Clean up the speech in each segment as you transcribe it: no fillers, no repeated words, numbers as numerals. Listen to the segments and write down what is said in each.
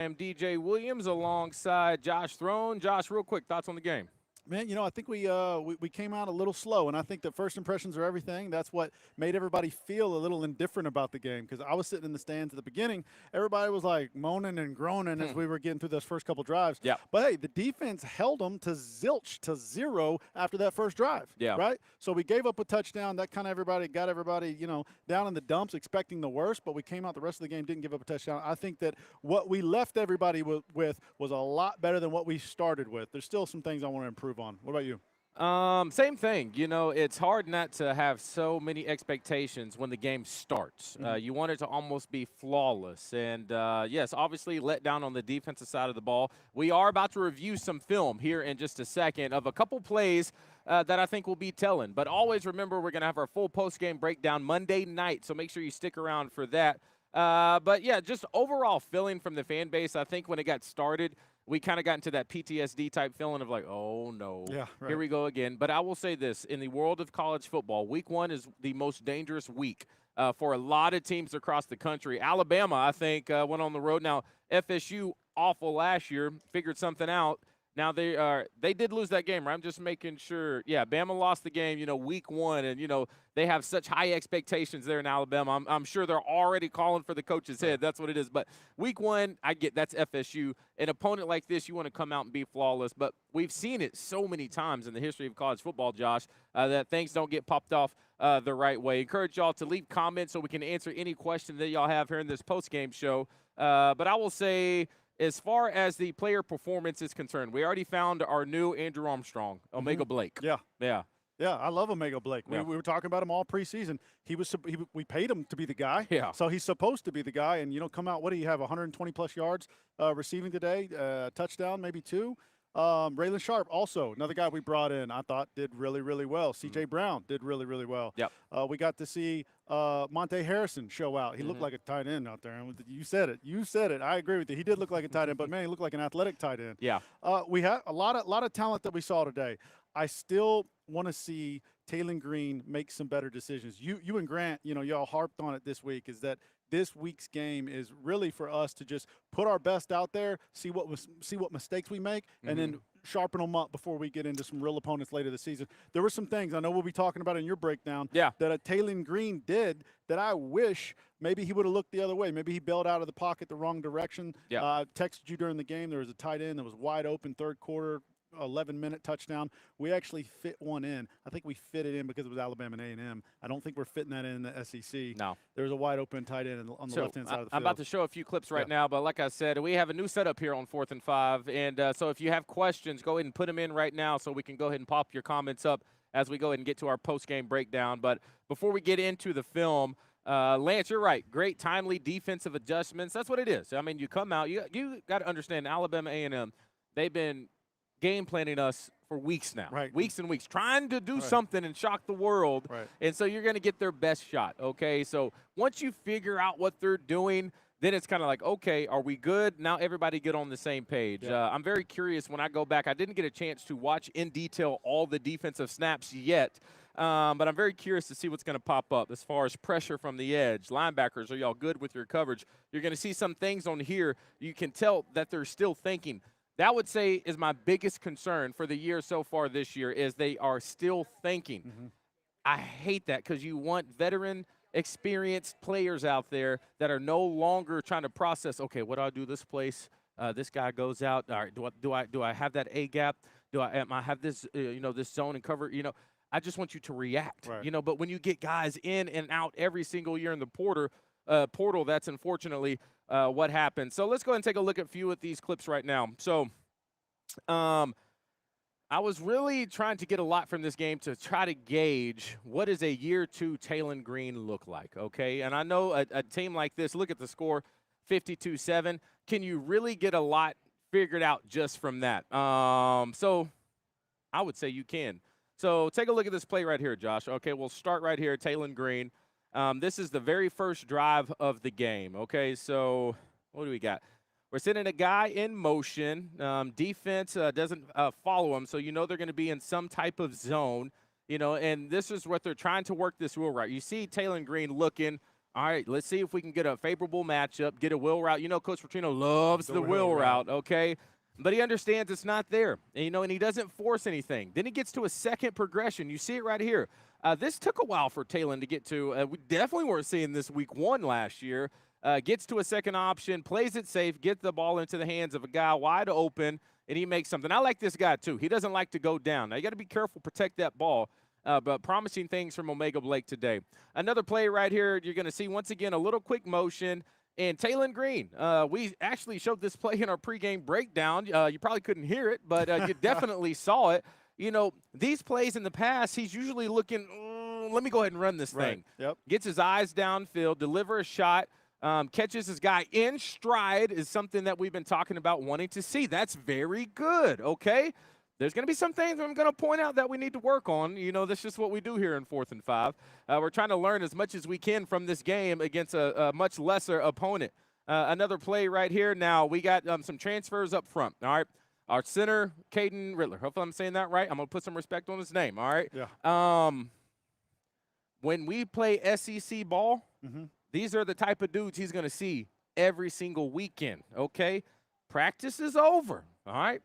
I'm DJ Williams alongside Josh Throne. Josh, real quick, thoughts on the game? Man, I think we came out a little slow, and I think that first impressions are everything. That's what made everybody feel a little indifferent about the game. Because I was sitting in the stands at the beginning, everybody was like moaning and groaning as we were getting through those first couple drives. Yeah. But hey, the defense held them to zilch to zero after that first drive. Yeah. Right. So we gave up a touchdown. That kind of got everybody down in the dumps, expecting the worst. But we came out the rest of the game, didn't give up a touchdown. I think that what we left everybody with was a lot better than what we started with. There's still some things I want to improve on. What about you? Same thing. It's hard not to have so many expectations when the game starts. You want it to almost be flawless. And yes, obviously let down on the defensive side of the ball. We are about to review some film here in just a second of a couple plays that I think will be telling. But always remember, we're going to have our full post-game breakdown Monday night, so make sure you stick around for that. But yeah, just overall feeling from the fan base, I think when it got started, we kind of got into that PTSD type feeling of like, oh no, Yeah, right. here we go again. But I will say this, in the world of college football, week one is the most dangerous week for a lot of teams across the country. Alabama, I think, went on the road. Now, FSU, awful last year, figured something out. Now, they did lose that game, right? I'm just making sure. Yeah, Bama lost the game, week one, and, they have such high expectations there in Alabama. I'm sure they're already calling for the coach's head. That's what it is. But week one, I get that's FSU. An opponent like this, you want to come out and be flawless. But we've seen it so many times in the history of college football, Josh, that things don't get popped off the right way. Encourage y'all to leave comments so we can answer any question that y'all have here in this post-game show. But I will say, as far as the player performance is concerned, we already found our new Andrew Armstrong, Omega Blake. Yeah. Yeah. Yeah, I love Omega Blake. Yeah. We were talking about him all preseason. We paid him to be the guy. Yeah. So he's supposed to be the guy. And, come out, what do you have, 120 plus yards receiving today, touchdown, maybe two. Raylan Sharp, also another guy we brought in, I thought did really, really well. C.J. Brown did really, really well. Yep. We got to see Monte Harrison show out. He looked like a tight end out there. And you said it. I agree with you. He did look like a tight end, but, man, he looked like an athletic tight end. Yeah. We had a lot of talent that we saw today. I still want to see Taylon Green make some better decisions. You and Grant, y'all harped on it this week, is that this week's game is really for us to just put our best out there, see what mistakes we make, and then sharpen them up before we get into some real opponents later this season. There were some things I know we'll be talking about in your breakdown that Taylon Green did that I wish maybe he would have looked the other way. Maybe he bailed out of the pocket the wrong direction. Yeah. I texted you during the game. There was a tight end that was wide open third quarter. 11-minute touchdown. We actually fit one in. I think we fit it in because it was Alabama and A&M. I don't think we're fitting that in the SEC. No. There's a wide open tight end on the left-hand side of the field. I'm about to show a few clips right now, but like I said, we have a new setup here on 4th and 5. And so if you have questions, go ahead and put them in right now so we can go ahead and pop your comments up as we go ahead and get to our post-game breakdown. But before we get into the film, Lance, you're right. Great, timely defensive adjustments. That's what it is. I mean, you come out. You got to understand, Alabama A&M, they've been game planning us for weeks now, weeks and weeks, trying to do something and shock the world. And so you're going to get their best shot, okay? So once you figure out what they're doing, then it's kind of like, okay, are we good? Now everybody get on the same page. I'm very curious when I go back. I didn't get a chance to watch in detail all the defensive snaps yet, but I'm very curious to see what's going to pop up as far as pressure from the edge. Linebackers, are y'all good with your coverage? You're going to see some things on here. You can tell that they're still thinking. That would say is my biggest concern for the year so far this year is they are still thinking. I hate that because you want veteran, experienced players out there that are no longer trying to process, okay, what do I do this place? This guy goes out. All right, do I have that A gap? Am I have this this zone and cover? I just want you to react. But when you get guys in and out every single year in the portal, that's unfortunately what happened. So let's go ahead and take a look at a few of these clips right now. So I was really trying to get a lot from this game to try to gauge what does a year two Taylon Green look like, okay? And I know a team like this, look at the score, 52-7. Can you really get a lot figured out just from that? So I would say you can. So take a look at this play right here, Josh. Okay, we'll start right here, Taylon Green. This is the very first drive of the game, okay? So what do we got? We're sending a guy in motion. Defense doesn't follow him, so they're going to be in some type of zone, and this is what they're trying to work this rule right. You see Taylon Green looking, All right, let's see if we can get a favorable matchup, get a wheel route. You know, Coach Petrino loves the wheel route, okay? But he understands it's not there, and he doesn't force anything. Then he gets to a second progression. You see it right here. This took a while for Talon to get to. We definitely weren't seeing this week 1 last year. Gets to a second option, plays it safe, gets the ball into the hands of a guy wide open, and he makes something. I like this guy, too. He doesn't like to go down. Now, you got to be careful, protect that ball. But promising things from Omega Blake today. Another play right here, you're going to see, once again, a little quick motion. And Talon Green, we actually showed this play in our pregame breakdown. You probably couldn't hear it, but you definitely saw it. You know, these plays in the past, he's usually looking, let me go ahead and run this thing. Yep. Gets his eyes downfield, deliver a shot, catches his guy in stride is something that we've been talking about wanting to see. That's very good, okay? There's going to be some things I'm going to point out that we need to work on. You know, that's just what we do here in 4th and 5. We're trying to learn as much as we can from this game against a much lesser opponent. Another play right here. Now, we got some transfers up front, all right? Our center, Caden Riddler. Hopefully I'm saying that right. I'm going to put some respect on his name, all right? Yeah. When we play SEC ball, these are the type of dudes he's going to see every single weekend, okay? Practice is over, all right?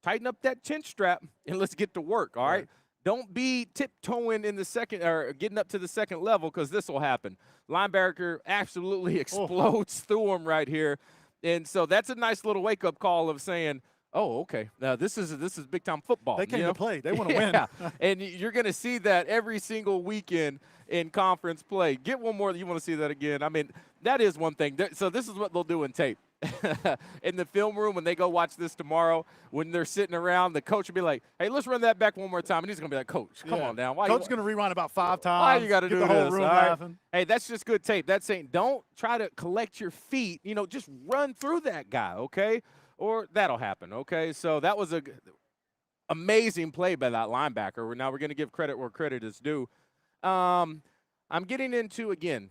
Tighten up that chin strap and let's get to work, all right? Don't be tiptoeing in the second or getting up to the second level because this will happen. Linebacker absolutely explodes through him right here. And so that's a nice little wake-up call of saying, oh, okay, now this is big-time football. They came to play. They want to yeah. win. And you're going to see that every single weekend in conference play. Get one more. You want to see that again. I mean, that is one thing. So this is what they'll do in tape. In the film room when they go watch this tomorrow, when they're sitting around, the coach will be like, hey, let's run that back one more time. And he's going to be like, Coach, come on now. Coach is going to rewind about 5 times. Why you got to do the this? whole room laughing. Hey, that's just good tape. That's saying don't try to collect your feet. You know, just run through that guy, okay? Or that'll happen, okay? So that was a amazing play by that linebacker. Now we're going to give credit where credit is due. I'm getting into, again,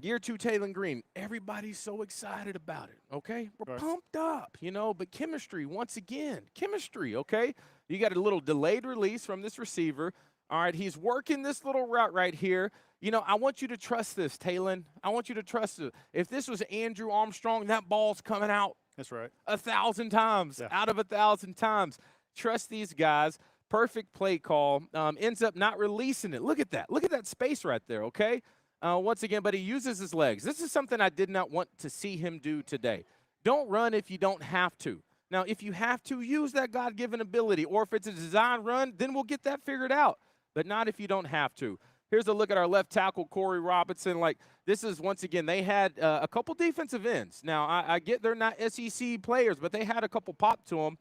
Year 2 Talon Green, everybody's so excited about it, okay? We're pumped up, you know, but chemistry, once again, chemistry, okay? You got a little delayed release from this receiver. All right, he's working this little route right here. You know, I want you to trust this, Talon. I want you to trust it. If this was Andrew Armstrong, that ball's coming out. That's right. 1,000 times, out of 1,000 times. Trust these guys. Perfect play call. Ends up not releasing it. Look at that. Look at that space right there, okay? Once again, but he uses his legs. This is something I did not want to see him do today. Don't run if you don't have to. Now, if you have to, use that God-given ability, or if it's a design run, then we'll get that figured out, but not if you don't have to. Here's a look at our left tackle, Corey Robinson. Like, this is, once again, they had a couple defensive ends. Now, I get they're not SEC players, but they had a couple pop to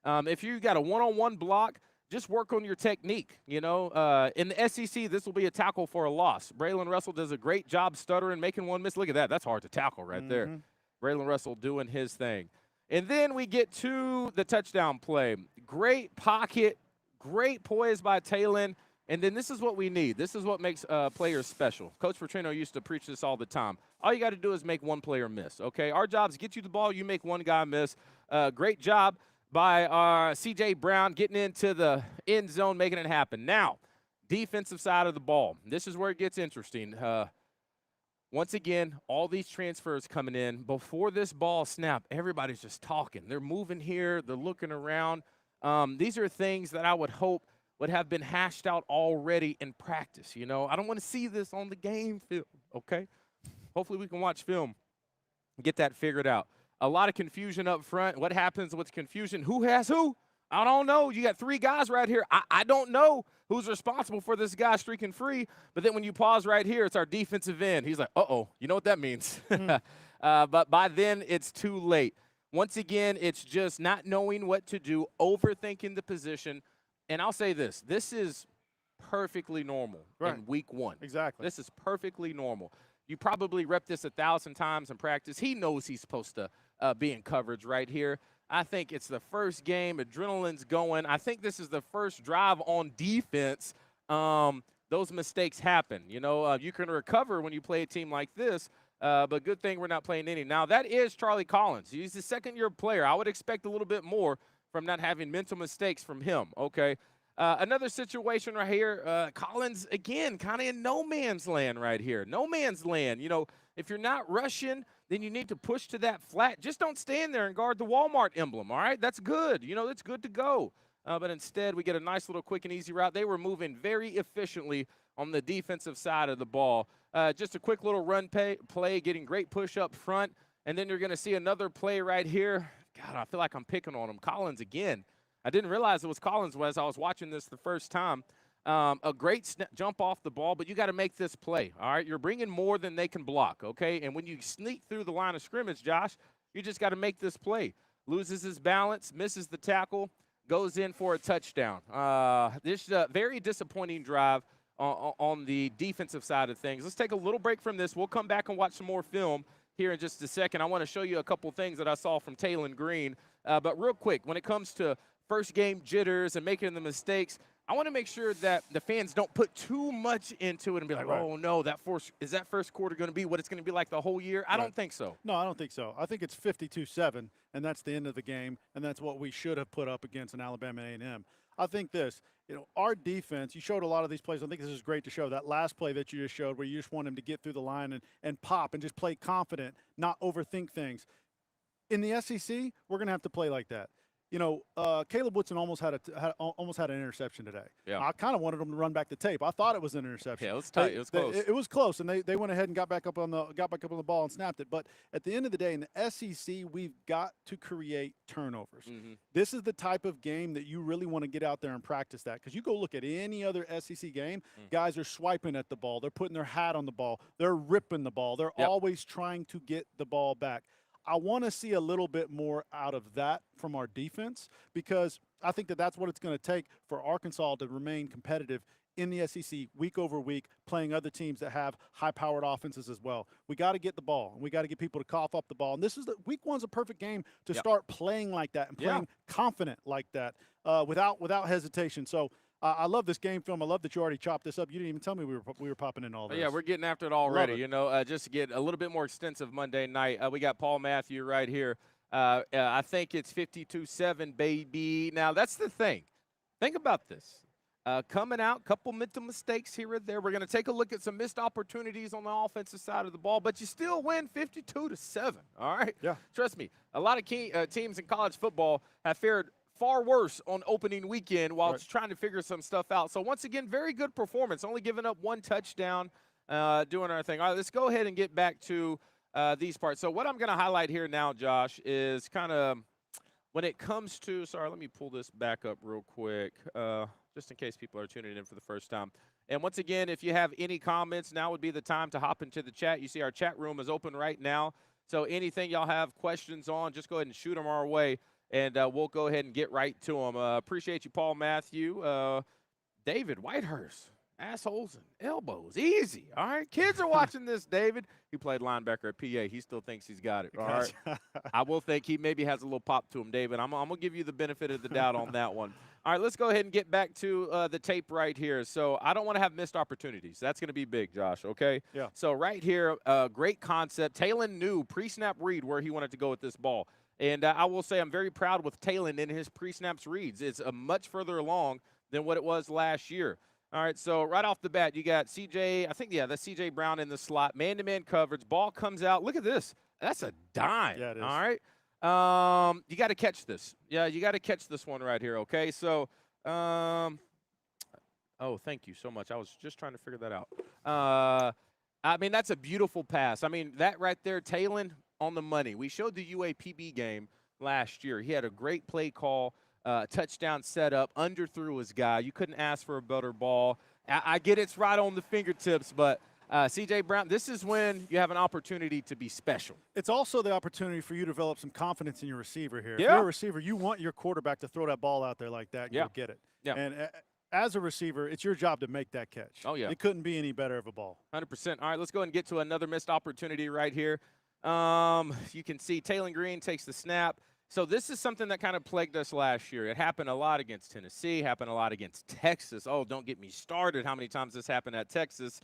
them. If you got a one-on-one block, just work on your technique, you know. In the SEC, this will be a tackle for a loss. Braylon Russell does a great job stuttering, making one miss. Look at that. That's hard to tackle right there. Braylon Russell doing his thing. And then we get to the touchdown play. Great pocket, great poise by Talon. And then this is what we need. This is what makes players special. Coach Petrino used to preach this all the time. All you got to do is make one player miss, okay? Our job is get you the ball. You make one guy miss. Great job by our C.J. Brown getting into the end zone, making it happen. Now, defensive side of the ball. This is where it gets interesting. Once again, all these transfers coming in. Before this ball snap, everybody's just talking. They're moving here. They're looking around. These are things that I would hope would have been hashed out already in practice. You know, I don't want to see this on the game film, okay? Hopefully we can watch film and get that figured out. A lot of confusion up front. What happens with confusion? Who has who? I don't know. You got 3 guys right here. I don't know who's responsible for this guy streaking free. But then when you pause right here, it's our defensive end. He's like, uh-oh, you know what that means. But by then, it's too late. Once again, it's just not knowing what to do, overthinking the position. And I'll say this. This is perfectly normal in week 1. Exactly. This is perfectly normal. You probably rep this 1,000 times in practice. He knows he's supposed to be in coverage right here. I think it's the first game. Adrenaline's going. I think this is the first drive on defense. Those mistakes happen. You know, you can recover when you play a team like this, but good thing we're not playing any. Now, that is Charlie Collins. He's a second-year player. I would expect a little bit more from not having mental mistakes from him, okay? Another situation right here, Collins, again, kind of in no man's land right here. No man's land. You know, if you're not rushing, then you need to push to that flat. Just don't stand there and guard the Walmart emblem, all right? That's good. You know, it's good to go. But instead, we get a nice little quick and easy route. They were moving very efficiently on the defensive side of the ball. Just a quick little run play, getting great push up front. And then you're going to see another play right here. God, I feel like I'm picking on him. Collins again. I didn't realize it was Collins as I was watching this the first time. A great jump off the ball, but you got to make this play, all right? You're bringing more than they can block, okay? And when you sneak through the line of scrimmage, Josh, you just got to make this play. Loses his balance, misses the tackle, goes in for a touchdown. This is a very disappointing drive on the defensive side of things. Let's take a little break from this. We'll come back and watch some more film here in just a second. I want to show you a couple things that I saw from Taylen Green. But real quick, when it comes to first game jitters and making the mistakes, I want to make sure that the fans don't put too much into it and be like, Right. oh, no, is that first quarter going to be what it's going to be like the whole year? I don't think so. No, I don't think so. I think it's 52-7, and that's the end of the game, and that's what we should have put up against an Alabama A&M. I think this, our defense, you showed a lot of these plays. I think this is great to show. That last play that you just showed where you just want him to get through the line and pop and just play confident, not overthink things. In the SEC, we're going to have to play like that. Caleb Woodson almost had an interception today. Yeah. I kind of wanted him to run back the tape. I thought it was an interception. Yeah, it was tight. It was close. It was close, and they went ahead and got back up on the ball and snapped it. But at the end of the day, in the SEC, we've got to create turnovers. Mm-hmm. This is the type of game that you really want to get out there and practice that, because you go look at any other SEC game, guys are swiping at the ball, they're putting their hat on the ball, they're ripping the ball, they're always trying to get the ball back. I want to see a little bit more out of that from our defense, because I think that that's what it's going to take for Arkansas to remain competitive in the SEC week over week, playing other teams that have high-powered offenses as well. We got to get the ball, and we got to get people to cough up the ball. And this is week one's a perfect game to start playing like that and playing confident like that without hesitation. So I love this game film. I love that you already chopped this up. You didn't even tell me we were popping in all this. Yeah, we're getting after it already. Just to get a little bit more extensive Monday night, we got Paul Matthew right here. I think it's 52-7, baby. Now, that's the thing. Think about this. Coming out, couple mental mistakes here and there. We're going to take a look at some missed opportunities on the offensive side of the ball, but you still win 52-7, all right? Yeah. Trust me, a lot of teams in college football have fared far worse on opening weekend while trying to figure some stuff out. So, once again, very good performance, only giving up one touchdown, doing our thing. All right, let's go ahead and get back to these parts. So, what I'm going to highlight here now, Josh, is kind of when it comes to – sorry, let me pull this back up real quick just in case people are tuning in for the first time. And once again, if you have any comments, now would be the time to hop into the chat. You see our chat room is open right now. So, anything y'all have questions on, just go ahead and shoot them our way. And we'll go ahead and get right to them. Appreciate you, Paul Matthew. David Whitehurst, assholes and elbows. Easy, all right? Kids are watching this, David. He played linebacker at PA. He still thinks he's got it, all right? I will think he maybe has a little pop to him, David. I'm going to give you the benefit of the doubt on that one. All right, let's go ahead and get back to the tape right here. So I don't want to have missed opportunities. That's going to be big, Josh, okay? Yeah. So right here, great concept. Taylen knew pre-snap read where he wanted to go with this ball. And I will say I'm very proud with Taylen in his pre-snaps reads. It's much further along than what it was last year. All right, so right off the bat, you got C.J. I think, that's C.J. Brown in the slot. Man-to-man coverage. Ball comes out. Look at this. That's a dime. Yeah, it is. All right. You got to catch this. Yeah, you got to catch this one right here, okay? So, oh, thank you so much. I was just trying to figure that out. I mean, that's a beautiful pass. I mean, that right there, Taylen, on the money. We showed the UAPB game last year. He had a great play call, touchdown setup, underthrew his guy. You couldn't ask for a better ball. I get it's right on the fingertips, but C.J. Brown, this is when you have an opportunity to be special. It's also the opportunity for you to develop some confidence in your receiver here. Yeah. If you're a receiver, you want your quarterback to throw that ball out there like that and you'll get it. Yeah. And as a receiver, it's your job to make that catch. Oh, yeah. It couldn't be any better of a ball. 100%. All right, let's go ahead and get to another missed opportunity right here. You can see Taylen Green takes the snap. So this is something that kind of plagued us last year. It happened a lot against Tennessee, happened a lot against Texas. Oh, don't get me started how many times this happened at Texas.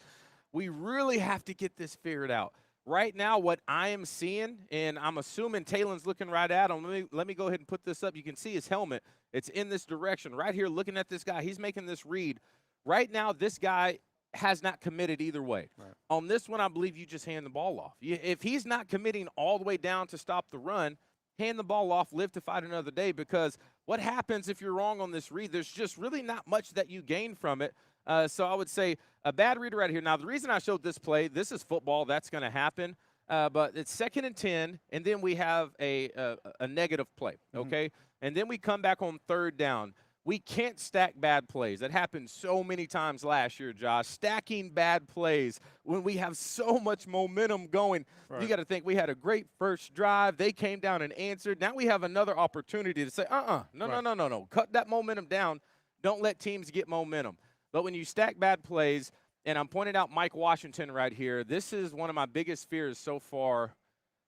We really have to get this figured out. Right now, what I am seeing, and I'm assuming Taylon's looking right at him. Let me go ahead and put this up. You can see his helmet. It's in this direction. Right here, looking at this guy. He's making this read. Right now, this guy has not committed either way. Right. On this one, I believe you just hand the ball off. If he's not committing all the way down to stop the run, hand the ball off, live to fight another day, because what happens if you're wrong on this read? There's just really not much that you gain from it. So I would say a bad read right here. Now, the reason I showed this play, this is football. That's going to happen. But it's 2nd and 10, and then we have a negative play, okay? And then we come back on 3rd down. We can't stack bad plays. That happened so many times last year, Josh. Stacking bad plays when we have so much momentum going. Right. You got to think we had a great first drive. They came down and answered. Now we have another opportunity to say, no. Cut that momentum down. Don't let teams get momentum. But when you stack bad plays, and I'm pointing out Mike Washington right here, this is one of my biggest fears so far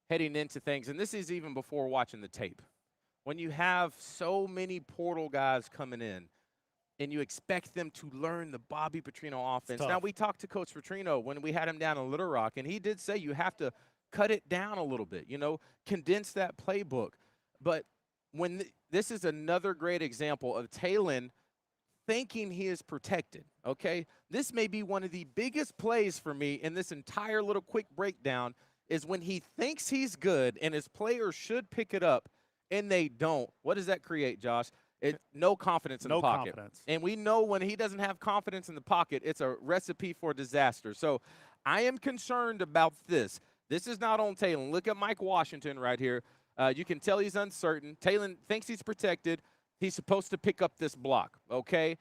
heading into things, and this is even before watching the tape. When you have so many portal guys coming in and you expect them to learn the Bobby Petrino offense. Now, we talked to Coach Petrino when we had him down in Little Rock, and he did say you have to cut it down a little bit, condense that playbook. But when this is another great example of Taylon thinking he is protected, okay? This may be one of the biggest plays for me in this entire little quick breakdown is when he thinks he's good and his players should pick it up and they don't. What does that create, Josh? No confidence in the pocket. Confidence. And we know when he doesn't have confidence in the pocket, it's a recipe for disaster. So I am concerned about this. This is not on Taylon. Look at Mike Washington right here. You can tell he's uncertain. Taylon thinks he's protected. He's supposed to pick up this block, okay?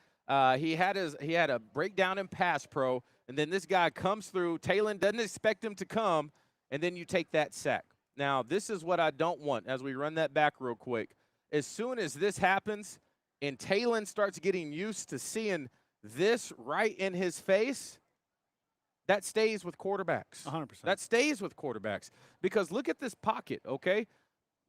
He had a breakdown in pass pro, and then this guy comes through. Taylon doesn't expect him to come, and then you take that sack. Now, this is what I don't want as we run that back real quick. As soon as this happens and Taylon starts getting used to seeing this right in his face, that stays with quarterbacks. 100%. That stays with quarterbacks because look at this pocket, okay?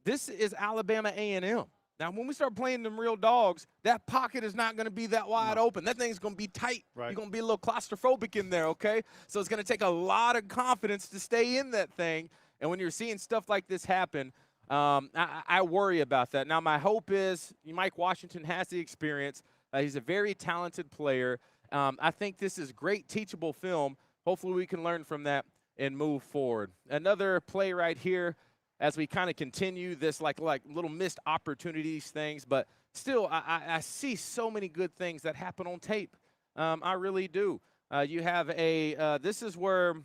This is Alabama A&M. Now, when we start playing them real dogs, that pocket is not going to be that wide open. That thing's going to be tight. Right. You're going to be a little claustrophobic in there, okay? So it's going to take a lot of confidence to stay in that thing. And when you're seeing stuff like this happen, I worry about that. Now, my hope is Mike Washington has the experience. He's a very talented player. I think this is great teachable film. Hopefully we can learn from that and move forward. Another play right here as we kind of continue this like little missed opportunities things, but still I see so many good things that happen on tape. I really do. You have this is where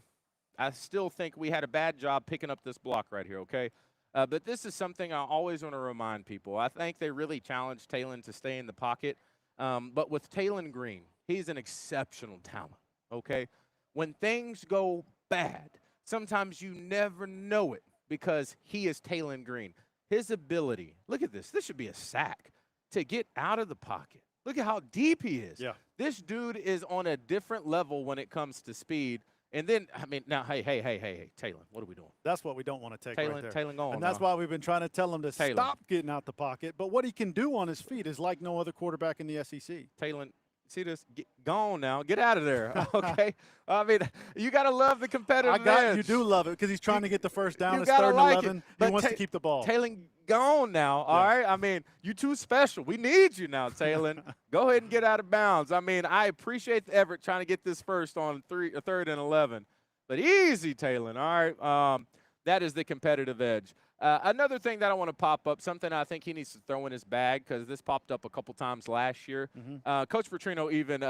I still think we had a bad job picking up this block right here, okay? But this is something I always want to remind people. I think they really challenged Taylon to stay in the pocket. But with Taylon Green, he's an exceptional talent, okay? When things go bad, sometimes you never know it because he is Taylon Green. His ability, look at this. This should be a sack to get out of the pocket. Look at how deep he is. Yeah. This dude is on a different level when it comes to speed. And then, I mean, now, hey, Taylon, what are we doing? That's what we don't want to take right there. Taylon, go on. And that's why we've been trying to tell him to stop getting out the pocket. But what he can do on his feet is like no other quarterback in the SEC. Taylon, see this? Go on now. Get out of there, okay? I mean, you got to love the competitive edge. You do love it because he's trying to get the first down. It's 3rd and like 11. He wants to keep the ball. Taylon, go on now, all right? I mean, you too special. We need you now, Taylon. Go ahead and get out of bounds. I mean, I appreciate the effort trying to get this first on 3rd and 11. But easy, Taylon, all right? That is the competitive edge. Another thing that I want to pop up, something I think he needs to throw in his bag because this popped up a couple times last year. Coach Petrino even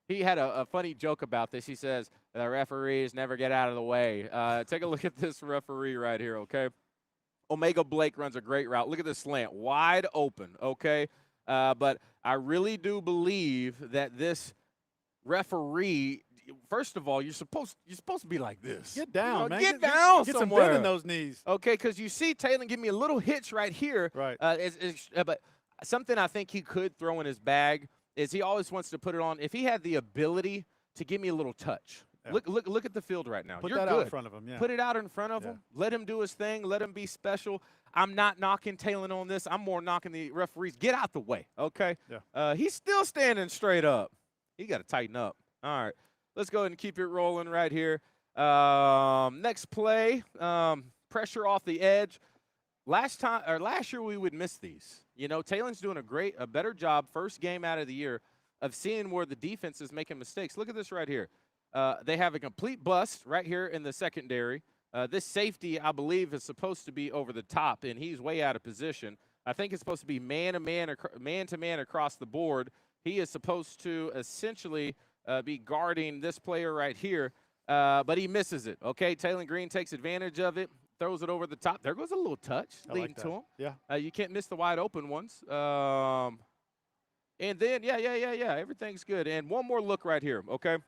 he had a funny joke about this. He says, the referees never get out of the way. Take a look at this referee right here, okay? Omega Blake runs a great route. Look at this slant, wide open, okay? But I really do believe that this referee – first of all, you're supposed to be like this. Get down, man. Get down get somewhere. some bend in those knees. Okay, because you see Taylon give me a little hitch right here. Right. But something I think he could throw in his bag is he always wants to put it on. If he had the ability to give me a little touch. Yeah. Look at the field right now. Put You're that good. out in front of him, yeah. Put it out in front of him. Let him do his thing. Let him be special. I'm not knocking Taylon on this. I'm more knocking the referees. Get out the way, okay? Yeah. He's still standing straight up. He got to tighten up. All right. Let's go ahead and keep it rolling right here. Next play, pressure off the edge. Last year we would miss these. You know, Taylon's doing a better job first game out of the year of seeing where the defense is making mistakes. Look at this right here. They have a complete bust right here in the secondary. This safety, I believe, is supposed to be over the top, and he's way out of position. I think it's supposed to be man-to-man across the board. He is supposed to essentially be guarding this player right here, but he misses it. Okay, Taylon Green takes advantage of it, throws it over the top. There goes a little touch leading to him. Yeah. You can't miss the wide open ones. And then, yeah, everything's good. And one more look right here, okay?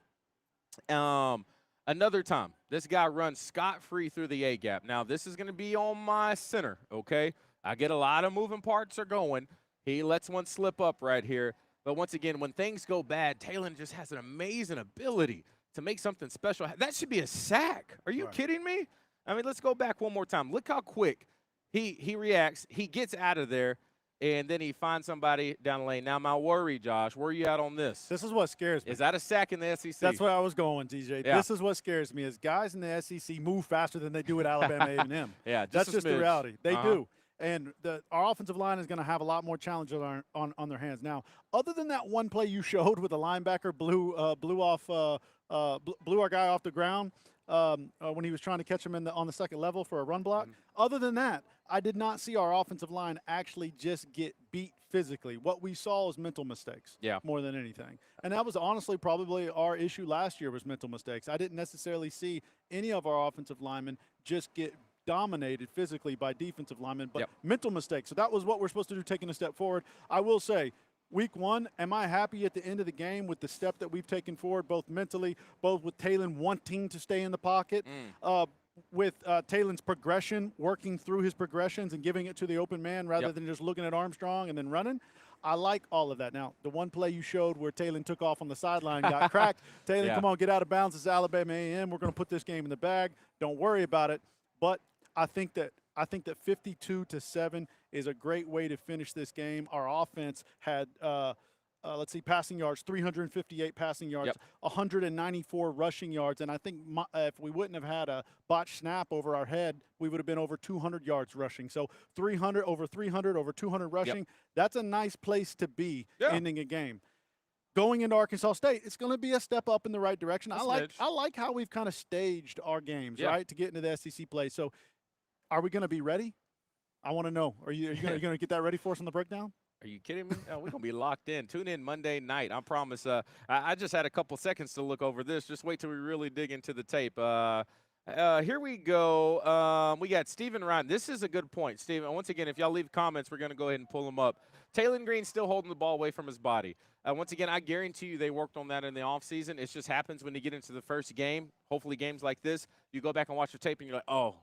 Another time, this guy runs scot-free through the A-gap. Now, this is going to be on my center, okay? I get a lot of moving parts are going. He lets one slip up right here. But once again, when things go bad, Taylon just has an amazing ability to make something special. That should be a sack. Are you kidding me? I mean, let's go back one more time. Look how quick he reacts. He gets out of there, and then he finds somebody down the lane. Now, my worry, Josh, where are you at on this? This is what scares me. Is that a sack in the SEC? That's where I was going, DJ. Yeah. This is what scares me is guys in the SEC move faster than they do at Alabama A&M. Yeah, that's just the reality. They do. And our offensive line is going to have a lot more challenges on their hands. Now, other than that one play you showed with the linebacker blew our guy off the ground when he was trying to catch him on the second level for a run block. Mm-hmm. Other than that, I did not see our offensive line actually just get beat physically. What we saw was mental mistakes more than anything. And that was honestly probably our issue last year was mental mistakes. I didn't necessarily see any of our offensive linemen just get dominated physically by defensive linemen, but mental mistakes. So that was what we're supposed to do, taking a step forward. I will say, week one, am I happy at the end of the game with the step that we've taken forward, both mentally, both with Taylon wanting to stay in the pocket, with Taylon's progression, working through his progressions and giving it to the open man rather than just looking at Armstrong and then running. I like all of that. Now, the one play you showed where Taylon took off on the sideline got cracked. Taylon, come on, get out of bounds. It's Alabama A&M. We're going to put this game in the bag. Don't worry about it. But I think that 52-7 is a great way to finish this game. Our offense had, passing yards, 358 passing yards, 194 rushing yards. And I think if we wouldn't have had a botched snap over our head, we would have been over 200 yards rushing. So 300, over 200 rushing. That's a nice place to be ending a game. Going into Arkansas State, it's going to be a step up in the right direction. I like how we've kind of staged our games, right, to get into the SEC play. So are we going to be ready? I want to know. Are you going to get that ready for us on the breakdown? Are you kidding me? We're going to be locked in. Tune in Monday night. I promise. I just had a couple seconds to look over this. Just wait till we really dig into the tape. Here we go. We got Stephen Ryan. This is a good point, Stephen. Once again, if y'all leave comments, we're going to go ahead and pull them up. Taylon Green still holding the ball away from his body. Once again, I guarantee you they worked on that in the offseason. It just happens when you get into the first game. Hopefully games like this, you go back and watch the tape and you're like, oh,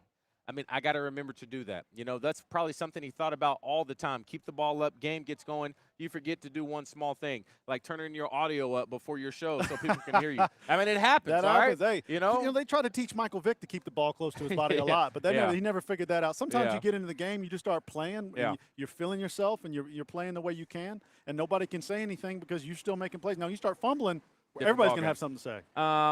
I got to remember to do that. You know, that's probably something he thought about all the time. Keep the ball up, game gets going. You forget to do one small thing, like turning your audio up before your show so people can hear you. It happens, that all happens. right? Hey, you know, they try to teach Michael Vick to keep the ball close to his body a lot, but he never figured that out. Sometimes you get into the game, you just start playing, and you're feeling yourself, and you're playing the way you can, and nobody can say anything because you're still making plays. Now, you start fumbling, everybody's going to have something to say.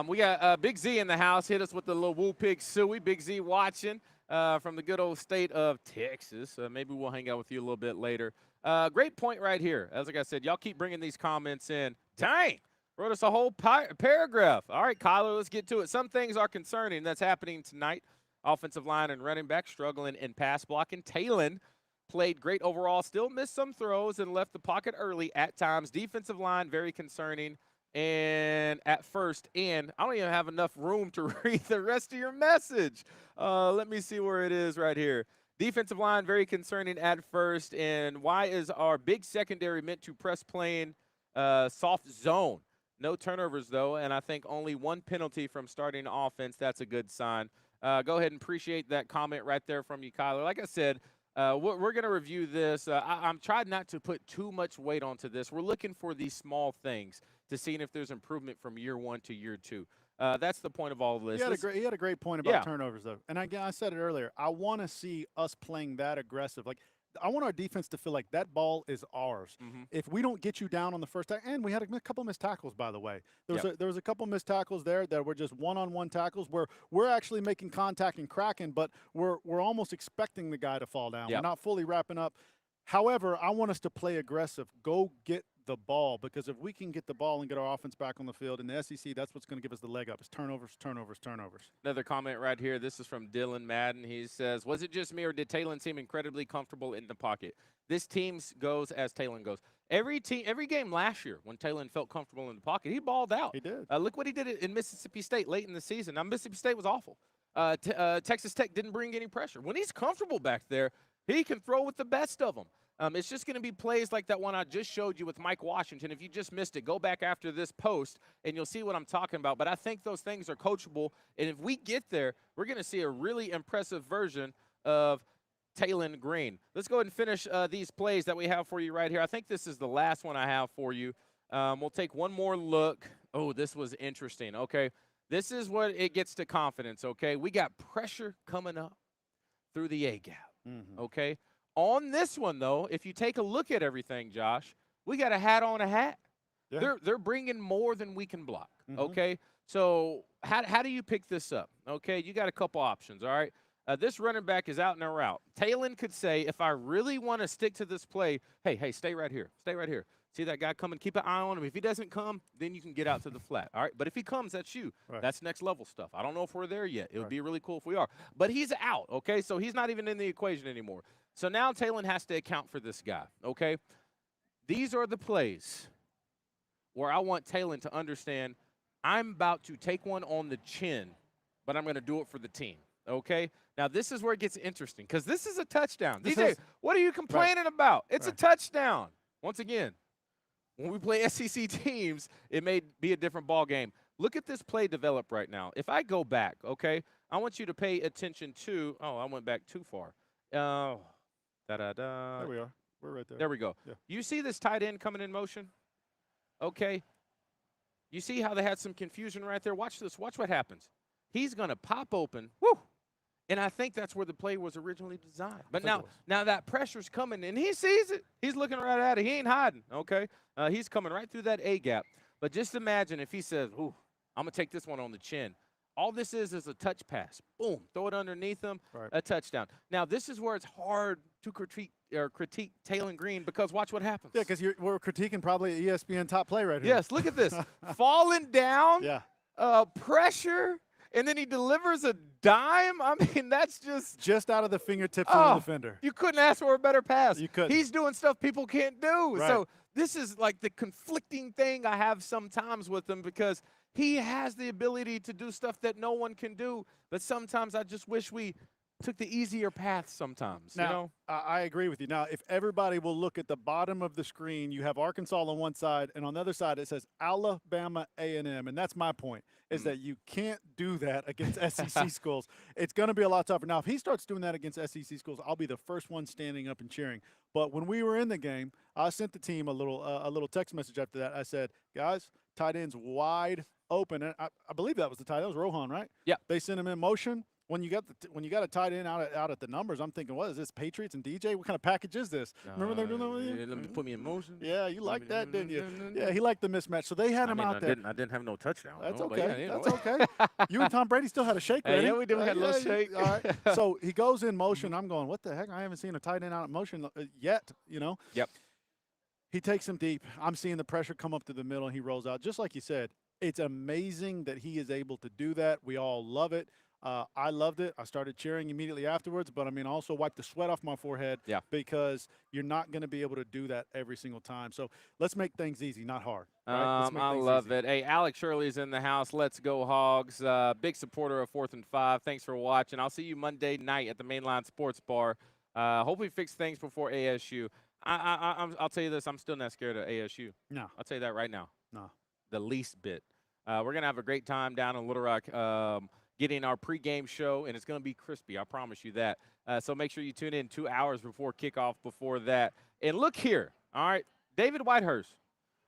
We got Big Z in the house. Hit us with the little Woo Pig Suey. Big Z watching. From the good old state of Texas. Maybe we'll hang out with you a little bit later. Great point right here. As like I said, y'all keep bringing these comments in. Dang, wrote us a whole paragraph. All right, Kyler, let's get to it. Some things are concerning that's happening tonight. Offensive line and running back struggling in pass blocking. Taylon played great overall, still missed some throws and left the pocket early at times. Defensive line, very concerning. And at first, and I don't even have enough room to read the rest of your message. Let me see where it is right here. Defensive line, very concerning at first. And why is our big secondary meant to press playing soft zone? No turnovers, though, and I think only one penalty from starting offense. That's a good sign. Go ahead and appreciate that comment right there from you, Kyler. Like I said, we're going to review this. I'm trying not to put too much weight onto this. We're looking for these small things to see if there's improvement from year one to year two. That's the point of all of this. He had a great point about turnovers, though. And again, I said it earlier. I want to see us playing that aggressive. Like, I want our defense to feel like that ball is ours. If we don't get you down on the first tackle, and we had a couple missed tackles, by the way. There was a couple missed tackles there that were just one-on-one tackles where we're actually making contact and cracking, but we're almost expecting the guy to fall down. We're not fully wrapping up. However, I want us to play aggressive. Go get the ball, because if we can get the ball and get our offense back on the field in the SEC, that's what's going to give us the leg up. It's turnovers, turnovers, turnovers. Another comment right here. This is from Dylan Madden. He says, was it just me or did Talon seem incredibly comfortable in the pocket? This team goes as Talon goes. Every game last year when Talon felt comfortable in the pocket, he balled out. He did. Look what he did in Mississippi State late in the season. Now, Mississippi State was awful. Texas Tech didn't bring any pressure. When he's comfortable back there, he can throw with the best of them. It's just going to be plays like that one I just showed you with Mike Washington. If you just missed it, go back after this post, and you'll see what I'm talking about. But I think those things are coachable, and if we get there, we're going to see a really impressive version of Talon Green. Let's go ahead and finish these plays that we have for you right here. I think this is the last one I have for you. We'll take one more look. Oh, this was interesting. Okay, this is what it gets to confidence, okay? We got pressure coming up through the A-gap, okay? On this one, though, if you take a look at everything, Josh, we got a hat on a hat. Yeah. They're bringing more than we can block, okay? So how do you pick this up? Okay, you got a couple options, all right? This running back is out in a route. Talon could say, if I really want to stick to this play, hey, stay right here. Stay right here. See that guy coming? Keep an eye on him. If he doesn't come, then you can get out to the flat, all right? But if he comes, that's you. Right. That's next level stuff. I don't know if we're there yet. It would be really cool if we are. But he's out, okay? So he's not even in the equation anymore. So now Talon has to account for this guy, okay? These are the plays where I want Talon to understand I'm about to take one on the chin, but I'm going to do it for the team, okay? Now, this is where it gets interesting because this is a touchdown. DJ, what are you complaining about? It's a touchdown. Once again, when we play SEC teams, it may be a different ball game. Look at this play develop right now. If I go back, okay, I want you to pay attention to – oh, I went back too far. There we are. We're right there. There we go. Yeah. You see this tight end coming in motion? Okay. You see how they had some confusion right there? Watch this. Watch what happens. He's going to pop open. Woo! And I think that's where the play was originally designed. But now that pressure's coming, and he sees it. He's looking right at it. He ain't hiding, okay? He's coming right through that A-gap. But just imagine if he says, ooh, I'm going to take this one on the chin. All this is a touch pass. Boom, throw it underneath him, a touchdown. Now, this is where it's hard to critique Talon Green because watch what happens. Yeah, because we're critiquing probably ESPN top play right here. Yes, look at this. Falling down, pressure, and then he delivers a dime. I mean, that's just out of the fingertips of the defender. You couldn't ask for a better pass. You couldn't. He's doing stuff people can't do. Right. So this is like the conflicting thing I have sometimes with him because he has the ability to do stuff that no one can do, but sometimes I just wish we took the easier path sometimes. Now, you know? I agree with you. Now, if everybody will look at the bottom of the screen, you have Arkansas on one side, and on the other side it says Alabama A&M, and that's my point, is that you can't do that against SEC schools. It's going to be a lot tougher. Now, if he starts doing that against SEC schools, I'll be the first one standing up and cheering. But when we were in the game, I sent the team a little text message after that. I said, guys, tight end's wide open, and I believe that was the tight end. That was Rohan, right? Yeah. They sent him in motion. When you got a tight end out at the numbers, I'm thinking, what is this, Patriots and DJ? What kind of package is this? Remember they're doing that with you? Let me put me in motion. Yeah, you liked that, didn't you? Yeah, he liked the mismatch, so they had him out there. I didn't have no touchdown. That's no, okay. That's okay. You and Tom Brady still had a shake, right? Yeah, we did. We had a little shake. All right. So he goes in motion. I'm going, what the heck? I haven't seen a tight end out in motion yet. You know. Yep. He takes him deep. I'm seeing the pressure come up to the middle, and he rolls out just like you said. It's amazing that he is able to do that. We all love it. I loved it. I started cheering immediately afterwards, but I mean, also wiped the sweat off my forehead because you're not going to be able to do that every single time. So let's make things easy, not hard. Right? I love it. Hey, Alex Shirley's in the house. Let's go Hogs. Big supporter of 4th and 5. Thanks for watching. I'll see you Monday night at the Mainline Sports Bar. Hope we fix things before ASU. I'll tell you this. I'm still not scared of ASU. No. I'll tell you that right now. No. The least bit. We're going to have a great time down in Little Rock. Getting our pregame show, and it's going to be crispy. I promise you that. So make sure you tune in 2 hours before kickoff before that. And look here, all right, David Whitehurst,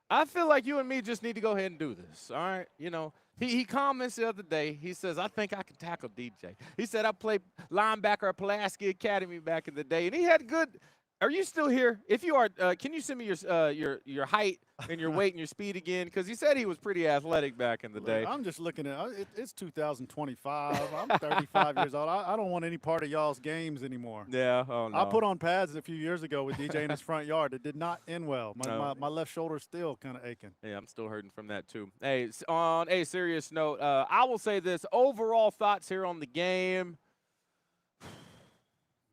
I feel like you and me just need to go ahead and do this, all right? You know, He comments the other day. He says, I think I can tackle DJ. He said, I played linebacker at Pulaski Academy back in the day, and he had good. Are you still here? If you are, can you send me your height and your weight and your speed again? Because he said he was pretty athletic back in the day. I'm just looking at it's 2025. I'm 35 years old. I don't want any part of y'all's games anymore. Yeah. Oh, no. I put on pads a few years ago with DJ in his front yard. It did not end well. My left shoulder's still kind of aching. Yeah, I'm still hurting from that too. Hey, on a serious note, I will say this. Overall thoughts here on the game.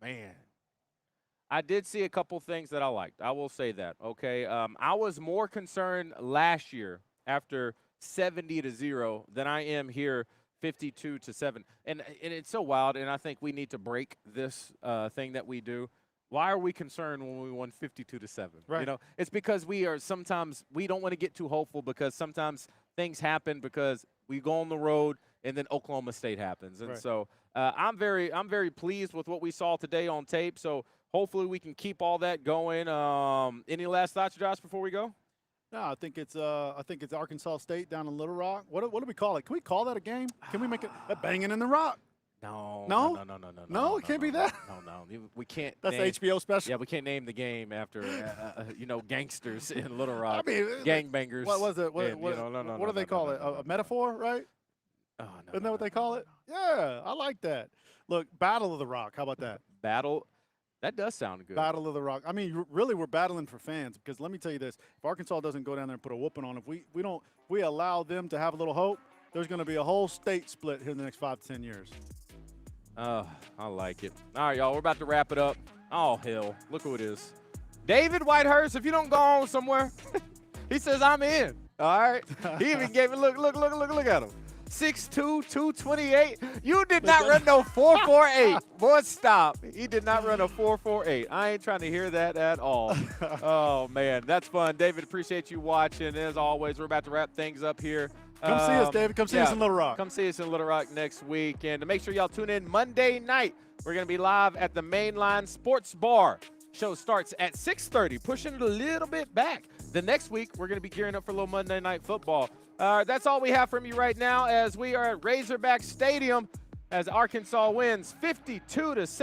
Man. I did see a couple things that I liked. I will say that. Okay, I was more concerned last year after 70-0 than I am here 52-7. And it's so wild. And I think we need to break this thing that we do. Why are we concerned when we won 52-7? Right. You know, it's because we don't want to get too hopeful because sometimes things happen because we go on the road and then Oklahoma State happens. And right. so I'm very pleased with what we saw today on tape. So hopefully we can keep all that going. Any last thoughts, Josh, before we go? No, I think it's Arkansas State down in Little Rock. What do we call it? Can we call that a game? Can we make it a banging in the rock? No. It can't be that. No. We can't. That's name, HBO special. Yeah, we can't name the game after gangsters in Little Rock. I mean, gangbangers. What was it? What do they call it? A metaphor, right? Oh, no, Isn't that what they call it? Yeah, I like that. Look, Battle of the Rock. How about that? Battle. That does sound good. Battle of the Rock. I mean, really, we're battling for fans because let me tell you this: if Arkansas doesn't go down there and put a whooping on, if we allow them to have a little hope, there's going to be a whole state split here in the next 5 to 10 years. Oh, I like it. All right, y'all, we're about to wrap it up. Oh, hell. Look who it is. David Whitehurst, if you don't go on somewhere, he says, I'm in. All right? He even gave it, look at him. 6'2", 228. You did not run no 4.48. Boy, stop. He did not run a 4.48. I ain't trying to hear that at all. Oh, man. That's fun. David, appreciate you watching. As always, we're about to wrap things up here. Come see us, David. Come see us in Little Rock. Come see us in Little Rock next week. And to make sure y'all tune in Monday night, we're going to be live at the Mainline Sports Bar. Show starts at 6:30, pushing it a little bit back. The next week, we're going to be gearing up for a little Monday Night Football. That's all we have from you right now as we are at Razorback Stadium as Arkansas wins 52-7.